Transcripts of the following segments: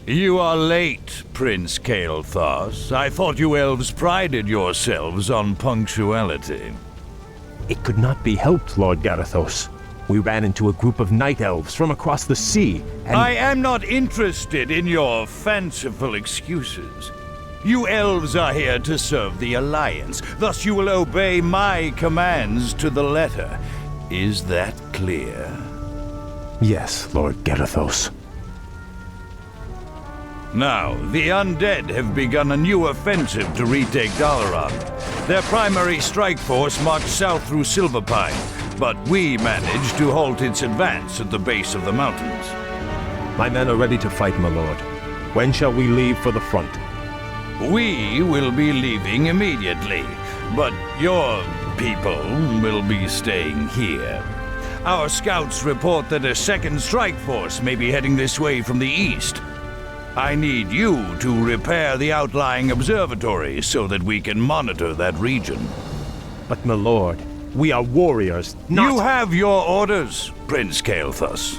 You are late, Prince Kael'thas. I thought you elves prided yourselves on punctuality. It could not be helped, Lord Garithos. We ran into a group of night elves from across the sea, and— I am not interested in your fanciful excuses. You elves are here to serve the Alliance, thus you will obey my commands to the letter. Is that clear? Yes, Lord Garithos. Now, the undead have begun a new offensive to retake Dalaran. Their primary strike force marched south through Silverpine, but we managed to halt its advance at the base of the mountains. My men are ready to fight, my lord. When shall we leave for the front? We will be leaving immediately, but your people will be staying here. Our scouts report that a second strike force may be heading this way from the east. I need you to repair the outlying observatory so that we can monitor that region. But, my lord, we are warriors, not— You have your orders, Prince Kael'thas.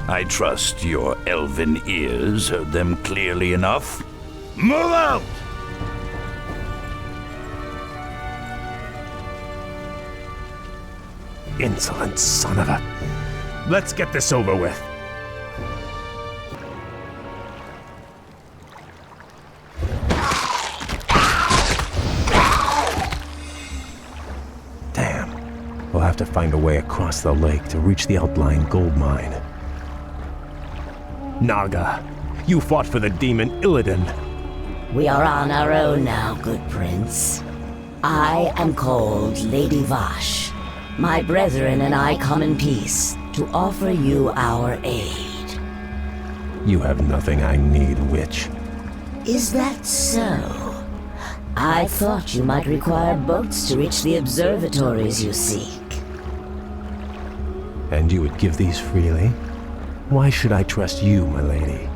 I trust your elven ears heard them clearly enough. Move out! Insolent son of a— Let's get this over with. Damn. We'll have to find a way across the lake to reach the outlying gold mine. Naga, you fought for the demon Illidan. We are on our own now, good prince. I am called Lady Vash. My brethren and I come in peace to offer you our aid. You have nothing I need, witch. Is that so? I thought you might require boats to reach the observatories you seek. And you would give these freely? Why should I trust you, my lady?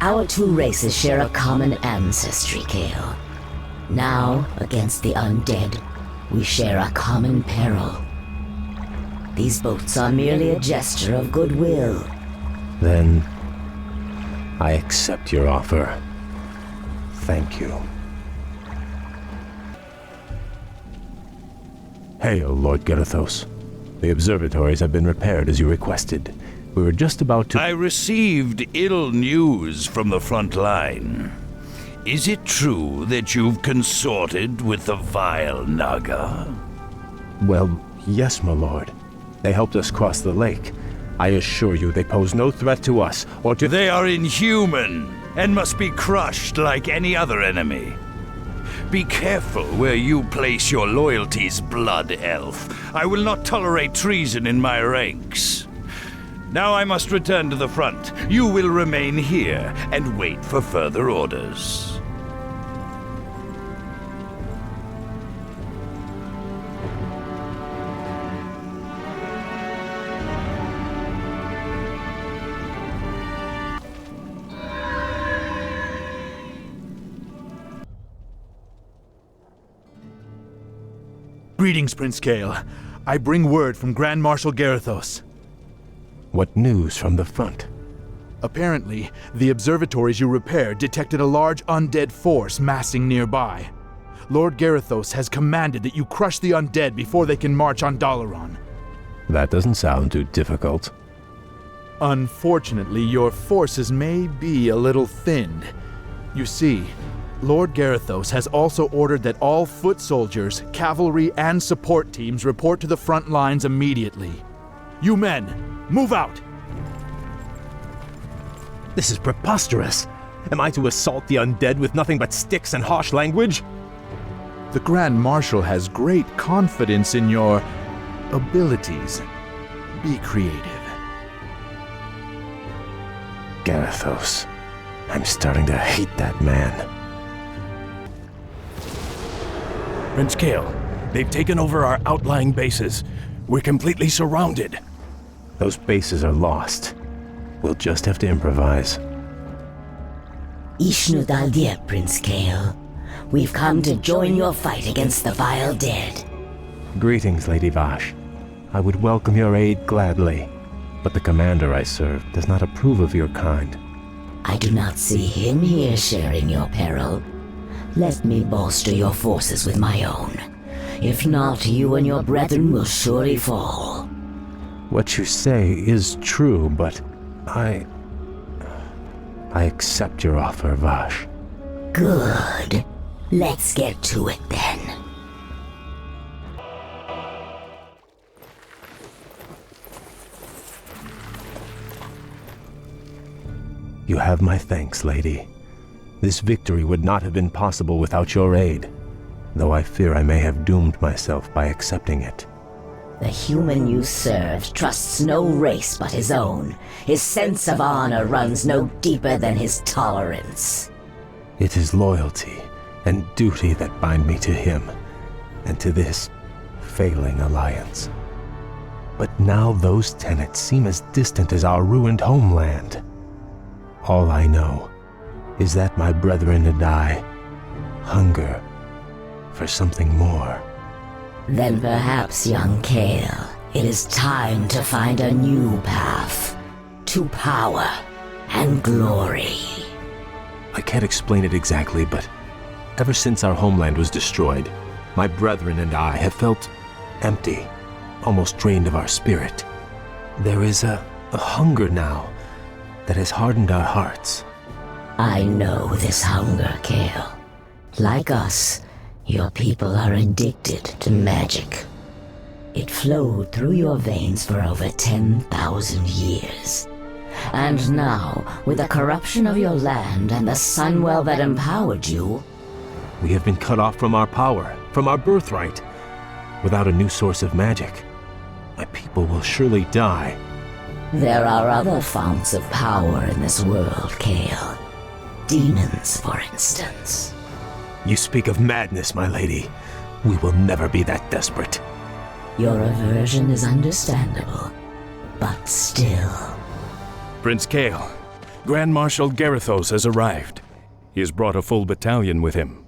Our two races share a common ancestry, Kael. Now, against the undead, we share a common peril. These boats are merely a gesture of goodwill. Then, I accept your offer. Thank you. Hail, Lord Garithos. The observatories have been repaired as you requested. We were just about to— I received ill news from the front line. Is it true that you've consorted with the vile Naga? Well, yes, my lord. They helped us cross the lake. I assure you they pose no threat to us or to— They are inhuman and must be crushed like any other enemy. Be careful where you place your loyalties, Blood Elf. I will not tolerate treason in my ranks. Now I must return to the front. You will remain here and wait for further orders. Greetings, Prince Kael. I bring word from Grand Marshal Garithos. What news from the front? Apparently, the observatories you repaired detected a large undead force massing nearby. Lord Garithos has commanded that you crush the undead before they can march on Dalaran. That doesn't sound too difficult. Unfortunately, your forces may be a little thinned. You see, Lord Garithos has also ordered that all foot soldiers, cavalry, and support teams report to the front lines immediately. You men, move out! This is preposterous. Am I to assault the undead with nothing but sticks and harsh language? The Grand Marshal has great confidence in your abilities. Be creative. Garithos. I'm starting to hate that man. Prince Kael, they've taken over our outlying bases. We're completely surrounded. Those bases are lost. We'll just have to improvise. Ishnu Daldir, Prince Kael. We've come to join your fight against the vile dead. Greetings, Lady Vash. I would welcome your aid gladly, but the commander I serve does not approve of your kind. I do not see him here sharing your peril. Let me bolster your forces with my own. If not, you and your brethren will surely fall. What you say is true, but I accept your offer, Vash. Good. Let's get to it then. You have my thanks, lady. This victory would not have been possible without your aid, though I fear I may have doomed myself by accepting it. The human you serve trusts no race but his own. His sense of honor runs no deeper than his tolerance. It is loyalty and duty that bind me to him, and to this failing alliance. But now those tenets seem as distant as our ruined homeland. All I know is that my brethren and I hunger for something more. Then perhaps, young Kale, it is time to find a new path to power and glory. I can't explain it exactly, but ever since our homeland was destroyed, my brethren and I have felt empty, almost drained of our spirit. There is a hunger now that has hardened our hearts. I know this hunger, Kale. Like us, your people are addicted to magic. It flowed through your veins for over 10,000 years. And now, with the corruption of your land and the Sunwell that empowered you, We have been cut off from our power, from our birthright. Without a new source of magic, my people will surely die. there are other founts of power in this world, Kale. Demons, for instance. You speak of madness, my lady. We will never be that desperate. Your aversion is understandable, but still. Prince Kale, Grand Marshal Garithos has arrived. He has brought a full battalion with him.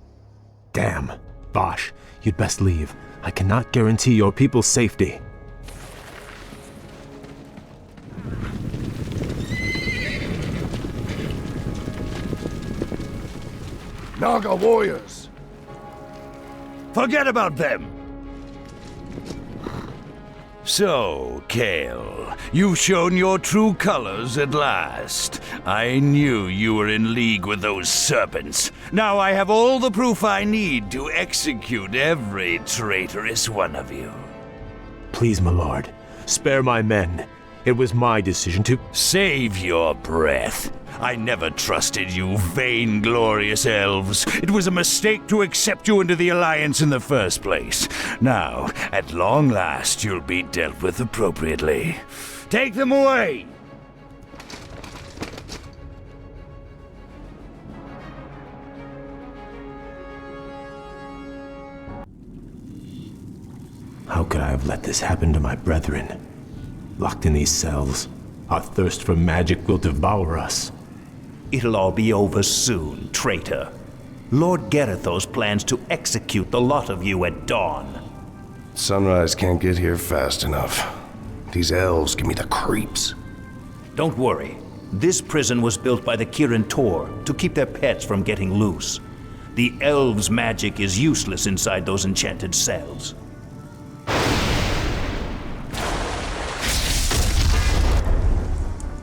Damn. Vash, you'd best leave. I cannot guarantee your people's safety. Naga warriors! Forget about them! So, Kale, you've shown your true colors at last. I knew you were in league with those serpents. Now I have all the proof I need to execute every traitorous one of you. Please, my lord, spare my men. It was my decision to... Save your breath. I never trusted you, vainglorious elves. It was a mistake to accept you into the Alliance in the first place. Now, at long last, you'll be dealt with appropriately. Take them away! How could I have let this happen to my brethren? Locked in these cells, our thirst for magic will devour us. It'll all be over soon, traitor. Lord Garithos plans to execute the lot of you at dawn. Sunrise can't get here fast enough. These elves give me the creeps. Don't worry. This prison was built by the Kirin Tor to keep their pets from getting loose. The elves' magic is useless inside those enchanted cells.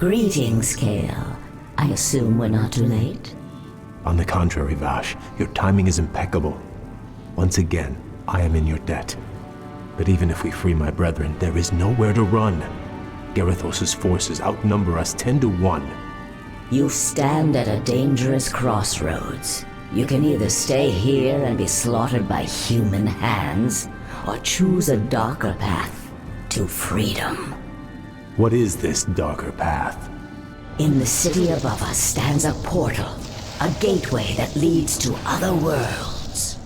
Greetings, Kale. I assume we're not too late? On the contrary, Vash, your timing is impeccable. Once again, I am in your debt. But even if we free my brethren, there is nowhere to run. Garithos' forces outnumber us 10 to 1. You stand at a dangerous crossroads. You can either stay here and be slaughtered by human hands, or choose a darker path to freedom. What is this darker path? In the city above us stands a portal, a gateway that leads to other worlds.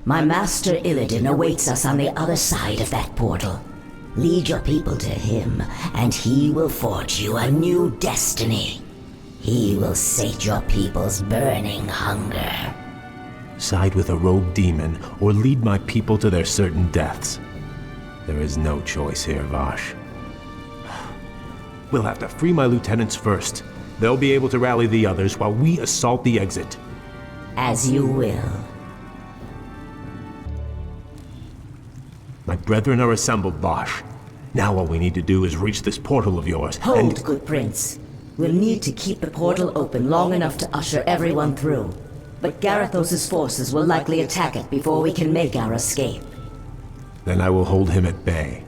My master Illidan awaits us on the other side of that portal. Lead your people to him, and he will forge you a new destiny. He will sate your people's burning hunger. Side with a rogue demon, or lead my people to their certain deaths? There is no choice here, Vash. We'll have to free my lieutenants first. They'll be able to rally the others while we assault the exit. As you will. My brethren are assembled, Bosch. Now all we need to do is reach this portal of yours, Hold, good prince. We'll need to keep the portal open long enough to usher everyone through. But Garethos' forces will likely attack it before we can make our escape. Then I will hold him at bay.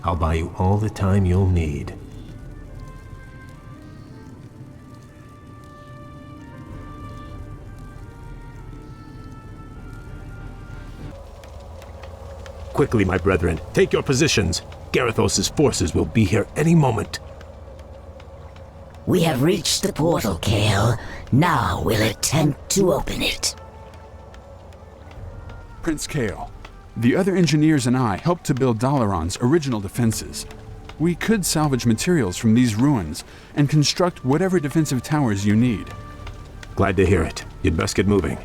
I'll buy you all the time you'll need. Quickly, my brethren, take your positions. Garethos' forces will be here any moment. We have reached the portal, Kale. Now we'll attempt to open it. Prince Kale, the other engineers and I helped to build Dalaran's original defenses. We could salvage materials from these ruins and construct whatever defensive towers you need. Glad to hear it. You'd best get moving.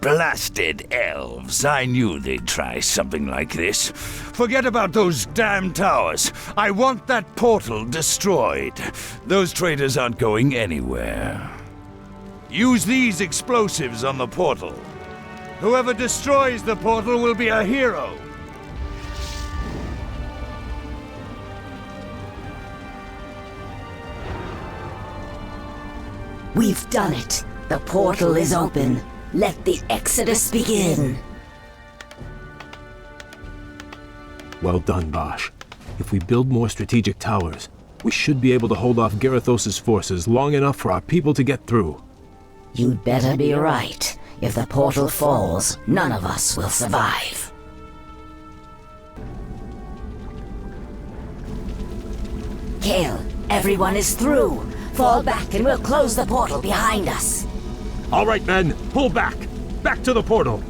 Blasted elves. I knew they'd try something like this. Forget about those damn towers. I want that portal destroyed. Those traitors aren't going anywhere. Use these explosives on the portal. Whoever destroys the portal will be a hero. We've done it. The portal is open. Let the exodus begin. Well done, Bosch. If we build more strategic towers, we should be able to hold off Garethos' forces long enough for our people to get through. You'd better be right. If the portal falls, none of us will survive. Kale, everyone is through. Fall back and we'll close the portal behind us. All right, men, pull back! Back to the portal!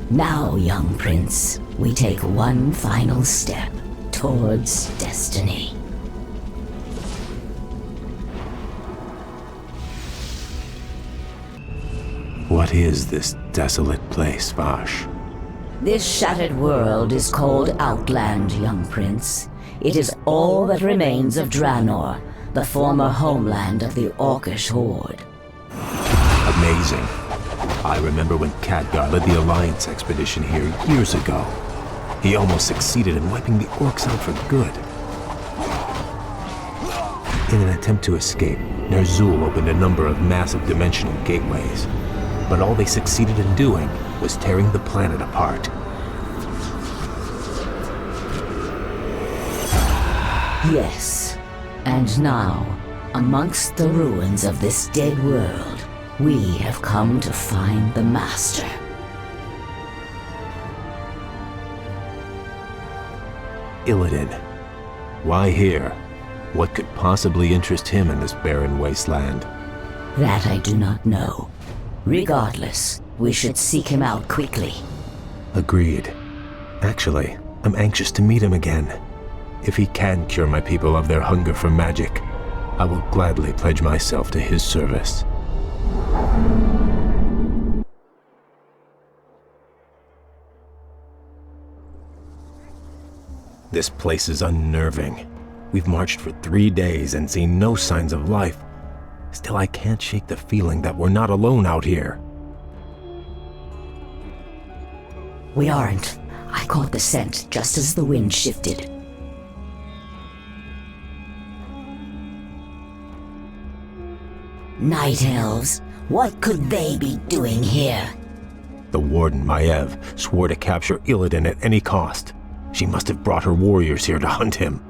Now, young prince, we take one final step towards destiny. What is this desolate place, Bosch? This shattered world is called Outland, young prince. It is all that remains of Draenor, the former homeland of the Orcish horde. Amazing. I remember when Khadgar led the Alliance expedition here years ago. He almost succeeded in wiping the orcs out for good. In an attempt to escape, Ner'zhul opened a number of massive dimensional gateways. But all they succeeded in doing was tearing the planet apart. Yes. And now, amongst the ruins of this dead world, we have come to find the Master. Illidan. Why here? What could possibly interest him in this barren wasteland? That I do not know. Regardless, we should seek him out quickly. Agreed. Actually, I'm anxious to meet him again. If he can cure my people of their hunger for magic, I will gladly pledge myself to his service. This place is unnerving. We've marched for 3 days and seen no signs of life. Still, I can't shake the feeling that we're not alone out here. We aren't. I caught the scent just as the wind shifted. Night elves, what could they be doing here? The warden, Maiev, swore to capture Illidan at any cost. She must have brought her warriors here to hunt him.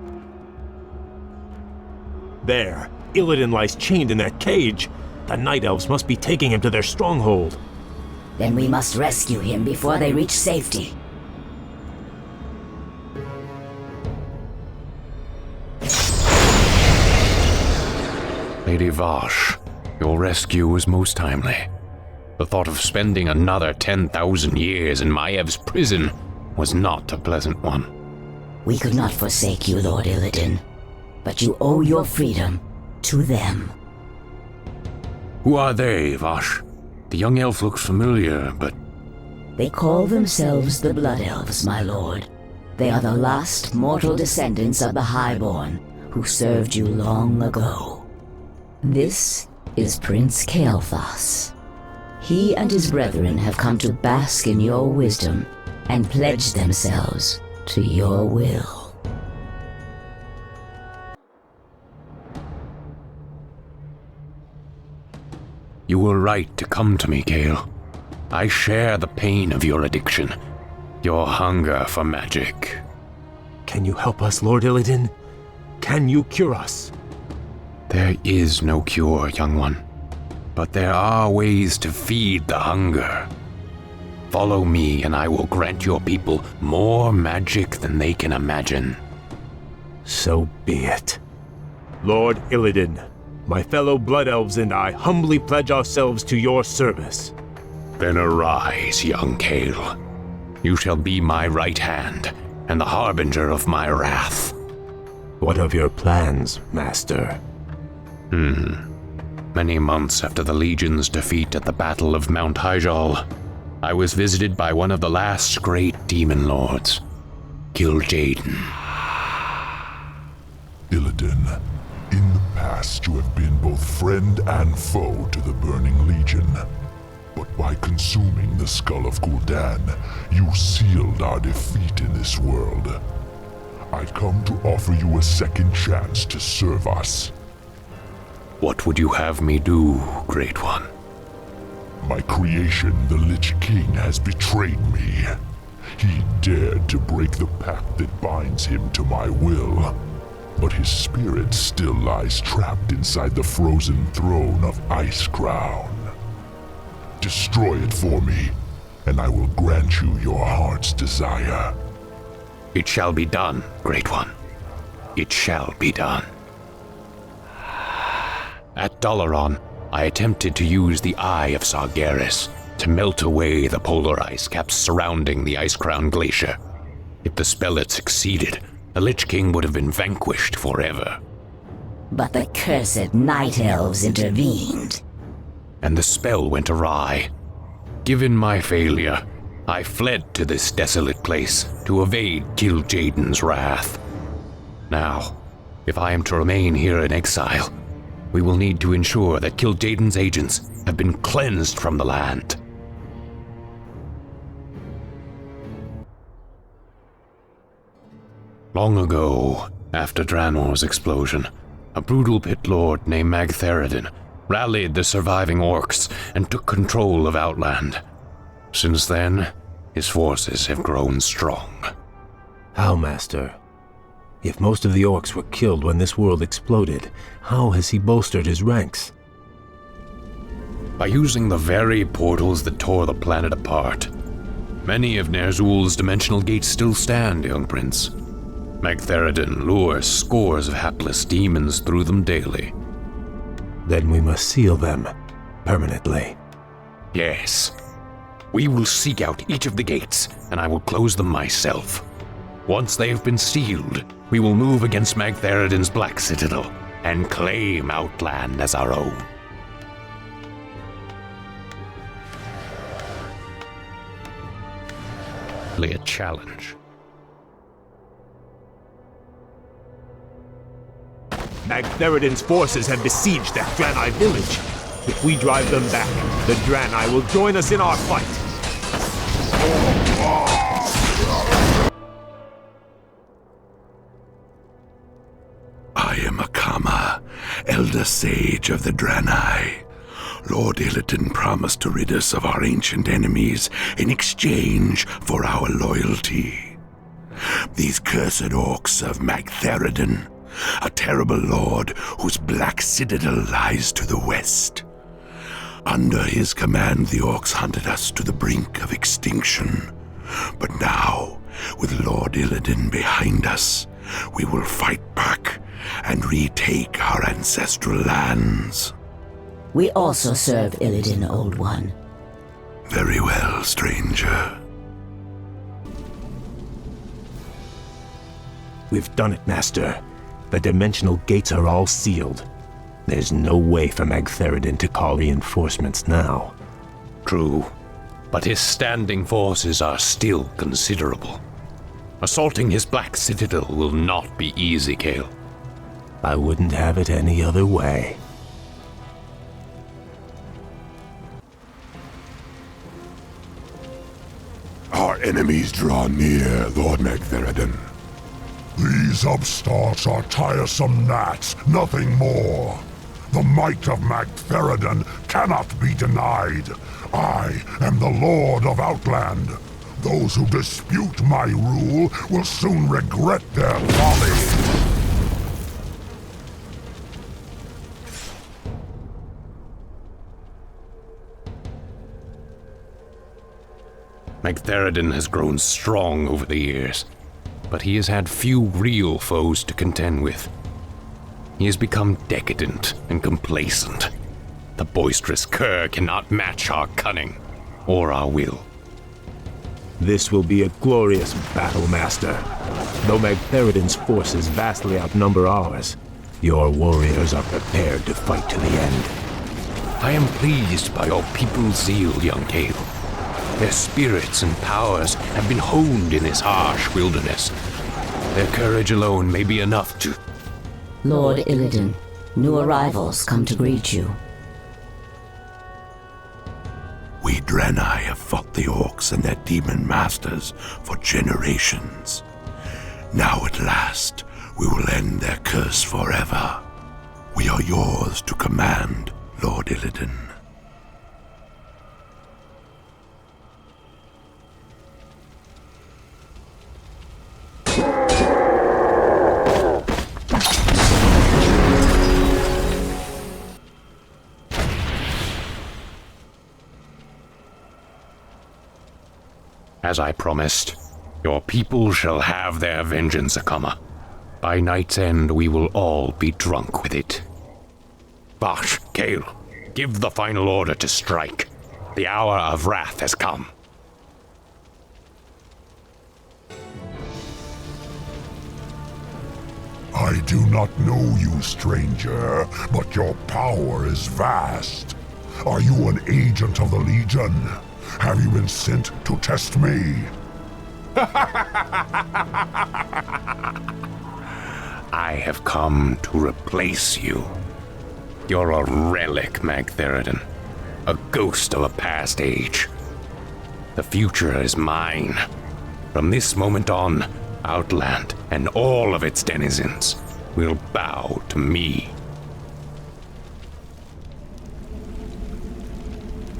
There, Illidan lies chained in that cage. The Night Elves must be taking him to their stronghold. Then we must rescue him before they reach safety. Lady Vosh, your rescue was most timely. The thought of spending another 10,000 years in Maiev's prison was not a pleasant one. We could not forsake you, Lord Illidan, but you owe your freedom to them. Who are they, Vosh? The young elf looks familiar, but... They call themselves the Blood Elves, my lord. They are the last mortal descendants of the Highborn, who served you long ago. This is Prince Kael'thas. He and his brethren have come to bask in your wisdom and pledge themselves to your will. You were right to come to me, Kael. I share the pain of your addiction, your hunger for magic. Can you help us, Lord Illidan? Can you cure us? There is no cure, young one. But there are ways to feed the hunger. Follow me, and I will grant your people more magic than they can imagine. So be it. Lord Illidan, my fellow Blood Elves and I humbly pledge ourselves to your service. Then arise, young Kael. You shall be my right hand, and the harbinger of my wrath. What of your plans, Master? Many months after the Legion's defeat at the Battle of Mount Hyjal, I was visited by one of the last great demon lords, Kil'jaeden. Illidan, in the past you have been both friend and foe to the Burning Legion. But by consuming the Skull of Gul'dan, you sealed our defeat in this world. I come to offer you a second chance to serve us. What would you have me do, Great One? My creation, the Lich King, has betrayed me. He dared to break the pact that binds him to my will. But his spirit still lies trapped inside the frozen throne of Icecrown. Destroy it for me, and I will grant you your heart's desire. It shall be done, Great One. It shall be done. At Dalaran, I attempted to use the Eye of Sargeras to melt away the polar ice caps surrounding the Icecrown Glacier. If the spell had succeeded, the Lich King would have been vanquished forever. But the cursed Night Elves intervened. And the spell went awry. Given my failure, I fled to this desolate place to evade Kil'jaeden's wrath. Now, if I am to remain here in exile, we will need to ensure that Kil'jaeden's agents have been cleansed from the land. Long ago, after Draenor's explosion, a brutal pit lord named Magtheridin rallied the surviving orcs and took control of Outland. Since then, his forces have grown strong. How, Master? If most of the orcs were killed when this world exploded, how has he bolstered his ranks? By using the very portals that tore the planet apart. Many of Ner'zhul's dimensional gates still stand, young prince. Magtheridin lures scores of hapless demons through them daily. Then we must seal them permanently. Yes. We will seek out each of the gates, and I will close them myself. Once they have been sealed, we will move against Magtheridin's Black Citadel and claim Outland as our own. A challenge. Magtheridin's forces have besieged that Draenei village. If we drive them back, the Draenei will join us in our fight. I am Akama, Elder Sage of the Draenei. Lord Illidan promised to rid us of our ancient enemies in exchange for our loyalty. These cursed orcs serve Magtheridin, a terrible lord whose black citadel lies to the west. Under his command, the orcs hunted us to the brink of extinction. But now, with Lord Illidan behind us, we will fight back and retake our ancestral lands. We also serve Illidan, Old One. Very well, stranger. We've done it, Master. The dimensional gates are all sealed. There's no way for Magtheridin to call reinforcements now. True. but his standing forces are still considerable. Assaulting his black citadel will not be easy, Gale. I wouldn't have it any other way. Our enemies draw near, Lord Magtheridon. These upstarts are tiresome gnats, nothing more. The might of Magtheridon cannot be denied. I am the Lord of Outland. Those who dispute my rule will soon regret their folly. Magtheridon has grown strong over the years, but he has had few real foes to contend with. He has become decadent and complacent. The boisterous cur cannot match our cunning or our will. This will be a glorious battle, Master. Though Magtheridon's forces vastly outnumber ours, your warriors are prepared to fight to the end. I am pleased by your people's zeal, young Gale. Their spirits and powers have been honed in this harsh wilderness. Their courage alone may be enough to... Lord Illidan, new arrivals come to greet you. We Draenei have fought the orcs and their demon masters for generations. Now at last, we will end their curse forever. We are yours to command, Lord Illidan. As I promised, your people shall have their vengeance, Akama. By night's end, we will all be drunk with it. Vash, Gale, give the final order to strike. The hour of wrath has come. I do not know you, stranger, but your power is vast. Are you an agent of the Legion? Have you been sent to test me? I have come to replace you. You're a relic, Magtheridon. A ghost of a past age. The future is mine. From this moment on, Outland and all of its denizens will bow to me.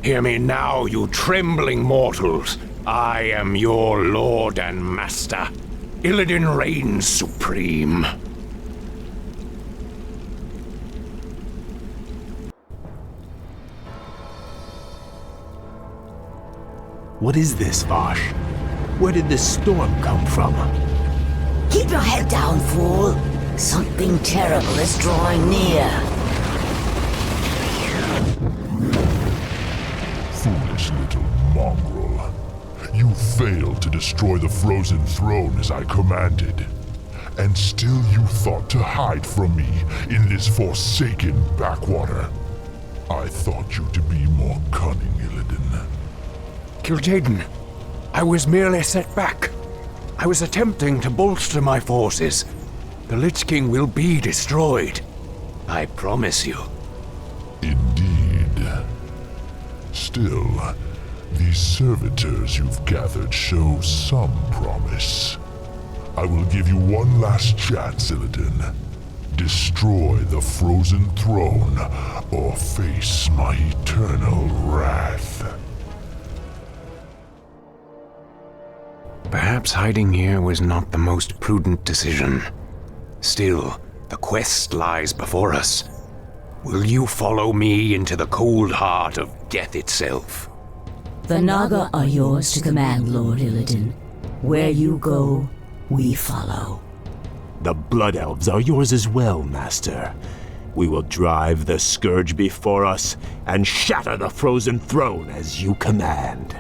Hear me now, you trembling mortals. I am your lord and master. Illidan reigns supreme. What is this, Vash? Where did this storm come from? Keep your head down, fool. Something terrible is drawing near. Foolish little mongrel. You failed to destroy the frozen throne as I commanded. And still you thought to hide from me in this forsaken backwater. I thought you to be more cunning, Illidan. Kil'jaeden, I was merely set back. I was attempting to bolster my forces. The Lich King will be destroyed. I promise you. Indeed. Still, these servitors you've gathered show some promise. I will give you one last chance, Illidan. Destroy the frozen throne, or face my eternal wrath. Perhaps hiding here was not the most prudent decision. Still, the quest lies before us. Will you follow me into the cold heart of death itself? The Naga are yours to command, Lord Illidan. Where you go, we follow. The Blood Elves are yours as well, Master. We will drive the Scourge before us and shatter the frozen throne as you command.